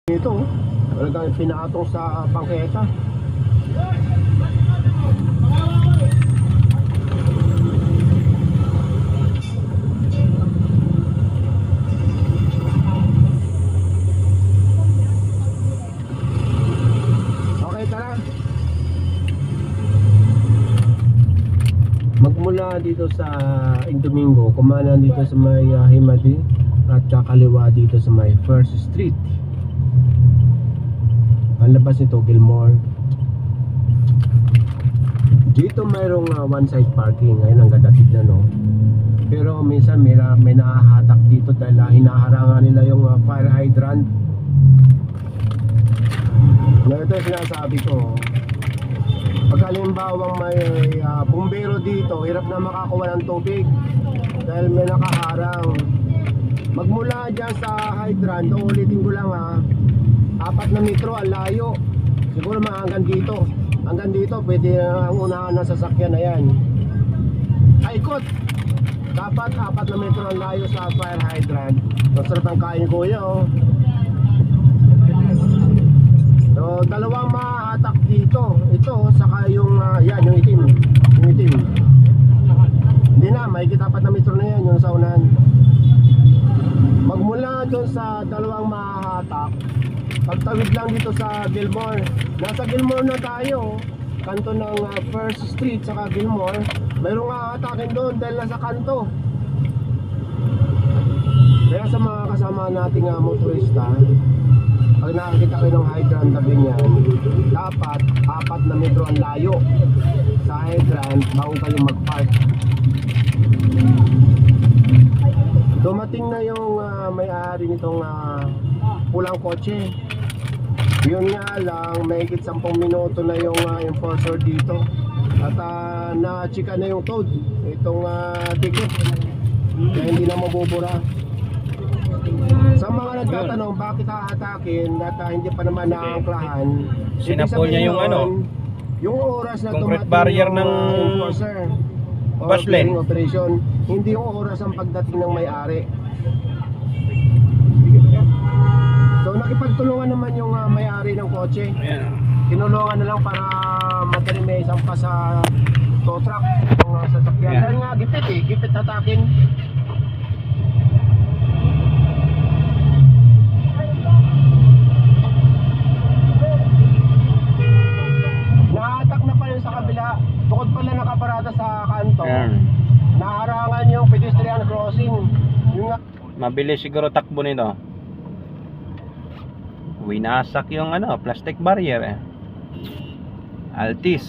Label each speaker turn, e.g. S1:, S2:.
S1: Ito, talagang pinatong sa bangketa. Okay, tara. Magmula dito sa Domingo, kumana dito sa may Himadi at kakaliwa dito sa may First Street. Ang labas nito, Gilmore. Dito mayroong one side parking. Ayun ang ganda tignan, no? Pero minsan may nahahatak dito dahil hinaharangan nila yung fire hydrant. Ito yung sinasabi ko. Pag halimbawang may bumbero dito, hirap na makakuha ng tubig dahil may nakaharang. Magmula dyan sa hydrant, ulitin ko lang 4 na metro ang layo. Siguro mga hanggang dito. Hanggang dito pwede ang unahan ng sasakyan na yan. Ikot. Dapat 4 na metro ang layo sa fire hydrant. Masarap ang kain ko yun. So, dalawang mahatak dito. Ito, saka yung yan, yung itim. Yung itim. Hindi na, may kita 4 na metro na yan, yung sa unahan. Magmula doon sa dalawang mahatak, pagtawid lang dito sa Gilmore. Nasa Gilmore na tayo, kanto ng First Street saka Gilmore. Mayroong hahatakin doon dahil nasa kanto. Kaya sa mga kasama nating motorista, pag nakakita kayo ng hydrant tabi niyan, dapat 4 na metro ang layo sa hydrant bago kayo mag-park. Dumating na yung may-ari nitong pulang kotse. Yun nga lang, may higit 10 minuto na yung enforcer dito. At na-chika na yung toad, itong ticket. Kaya hindi na mabubura. Sa mga nagtatanong bakit hahatakin at hindi pa naman naangklahan,
S2: sinapol niya yung
S1: yung oras na
S2: concrete
S1: dumating
S2: barrier
S1: yung
S2: ng
S1: enforcer
S2: bus lane
S1: operation, hindi yung oras ang pagdating ng may-ari. So nakipagtulungan naman yung may-ari ng kotse.
S2: Ayan.
S1: Tinulungan na lang para madali may isang pa sa tow truck yung sasakyan.
S2: Yeah.
S1: Dahil nga gipit hatakin. Nahatak na pala sa kabila. Bukod pala nakaparada sa kanto.
S2: Ayan.
S1: Naharangan yung pedestrian crossing. Yung
S2: Mabilis siguro takbo nito. Winasak yung plastic barrier Altis.